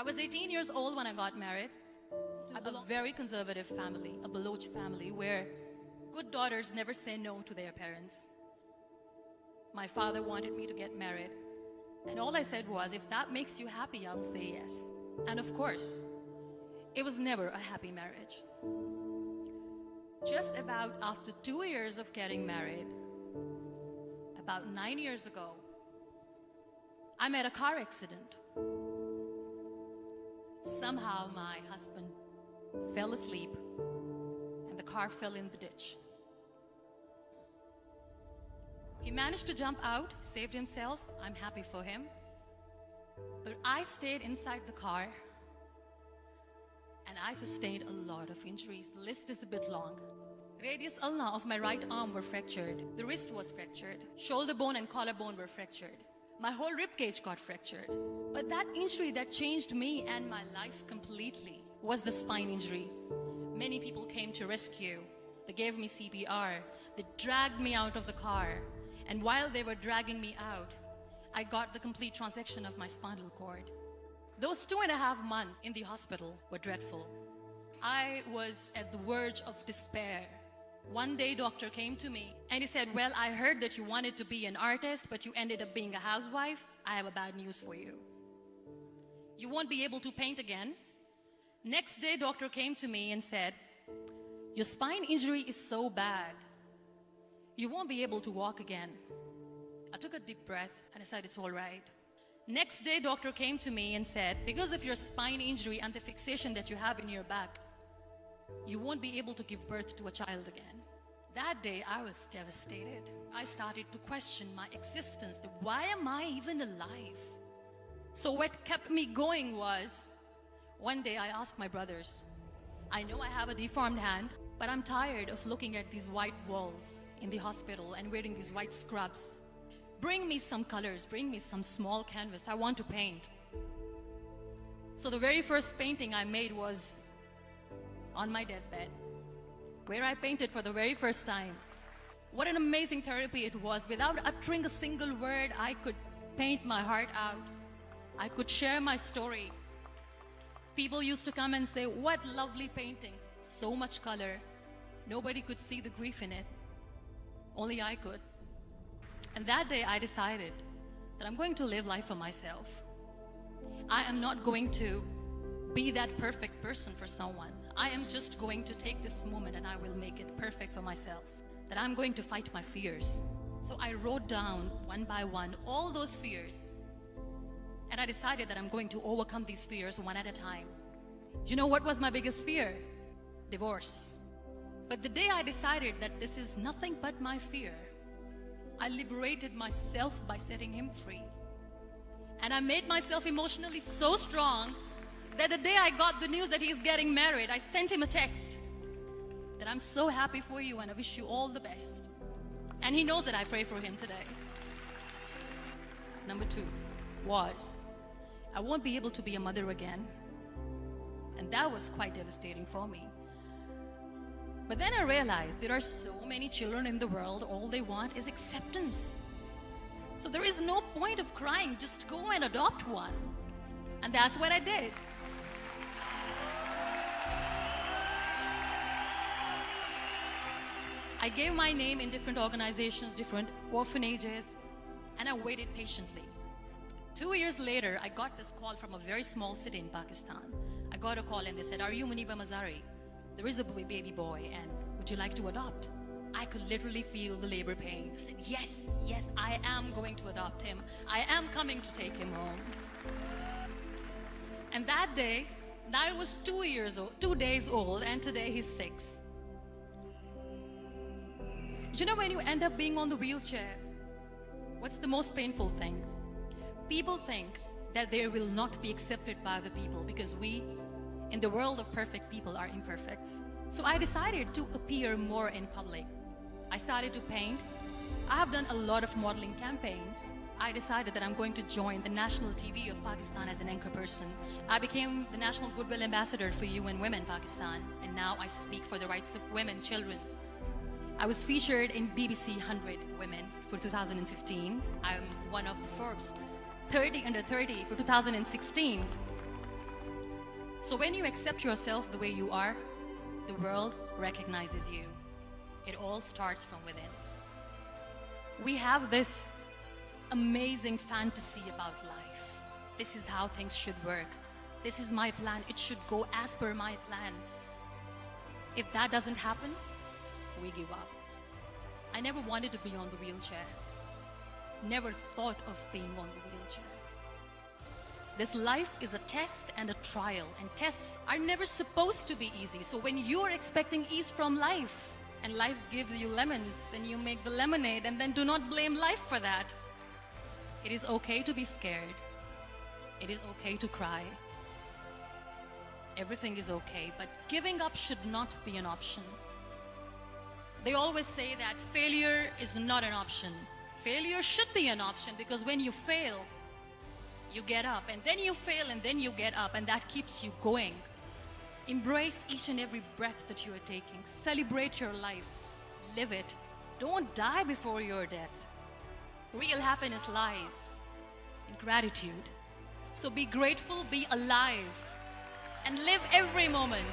I was 18 years old when I got married to a very conservative family, a Baloch family, where good daughters never say no to their parents. My father wanted me to get married, and all I said was, if that makes you happy, I'll say yes. And of course, it was never a happy marriage. Just about after 2 years of getting married, about 9 years ago, I met a car accident. Somehow my husband fell asleep and the car fell in the ditch. He managed to jump out, saved himself. I'm happy for him. But I stayed inside the car and I sustained a lot of injuries. The list is a bit long. Radius ulna of my right arm were fractured. The wrist was fractured. Shoulder bone and collarbone were fractured. My whole rib cage got fractured. But that injury that changed me and my life completely was the spine injury. Many people came to rescue. They gave me CPR. They dragged me out of the car. And while they were dragging me out, I got the complete transection of my spinal cord. Those 2.5 months in the hospital were dreadful. I was at the verge of despair. One day, doctor came to me and he said, well, I heard that you wanted to be an artist, but you ended up being a housewife. I have a bad news for you. You won't be able to paint again. Next day, doctor came to me and said, your spine injury is so bad, you won't be able to walk again. I took a deep breath and I said, it's all right. Next day, doctor came to me and said, because of your spine injury and the fixation that you have in your back, you won't be able to give birth to a child again. That day, I was devastated. I started to question my existence. Why am I even alive? So what kept me going was, one day I asked my brothers, I know I have a deformed hand, but I'm tired of looking at these white walls in the hospital and wearing these white scrubs. Bring me some colors, bring me some small canvas. I want to paint. So the very first painting I made was on my deathbed, where I painted for the very first time. What an amazing therapy it was. Without uttering a single word, I could paint my heart out. I could share my story. People used to come and say, what lovely painting, so much color. Nobody could see the grief in it. Only I could. And that day I decided that I'm going to live life for myself. I am not going to be that perfect person for someone. I am just going to take this moment and I will make it perfect for myself. That I'm going to fight my fears. So I wrote down one by one all those fears. And I decided that I'm going to overcome these fears one at a time. You know what was my biggest fear? Divorce. But the day I decided that this is nothing but my fear, I liberated myself by setting him free. And I made myself emotionally so strong that the day I got the news that he's getting married, I sent him a text that I'm so happy for you and I wish you all the best. And he knows that I pray for him today. Number 2 was, I won't be able to be a mother again. And that was quite devastating for me. But then I realized there are so many children in the world, all they want is acceptance. So there is no point of crying, just go and adopt one. And that's what I did. I gave my name in different organizations, different orphanages, and I waited patiently. 2 years later, I got this call from a very small city in Pakistan. I got a call and they said, are you Muniba Mazari? There is a baby boy and would you like to adopt? I could literally feel the labor pain. I said, yes, I am going to adopt him. I am coming to take him home. And that day, I was 2 days old, and today he's 6. You know, when you end up being on the wheelchair, what's the most painful thing? People think that they will not be accepted by the people because we, in the world of perfect people, are imperfects. So I decided to appear more in public. I started to paint. I have done a lot of modeling campaigns. I decided that I'm going to join the national TV of Pakistan as an anchor person. I became the National Goodwill Ambassador for UN Women Pakistan, and now I speak for the rights of women, children. I was featured in BBC 100 Women for 2015. I'm one of the Forbes 30 under 30 for 2016. So when you accept yourself the way you are, the world recognizes you. It all starts from within. We have this amazing fantasy about life. This is how things should work. This is my plan. It should go as per my plan. If that doesn't happen, we give up. I never wanted to be on the wheelchair. Never thought of being on the wheelchair. This life is a test and a trial, and tests are never supposed to be easy. So when you are expecting ease from life, and life gives you lemons, then you make the lemonade, and then do not blame life for that. It is okay to be scared. It is okay to cry. Everything is okay, but giving up should not be an option. They always say that failure is not an option. Failure should be an option, because when you fail, you get up, and then you fail, and then you get up, and that keeps you going. Embrace each and every breath that you are taking. Celebrate your life. Live it. Don't die before your death. Real happiness lies in gratitude. So be grateful, be alive, and live every moment.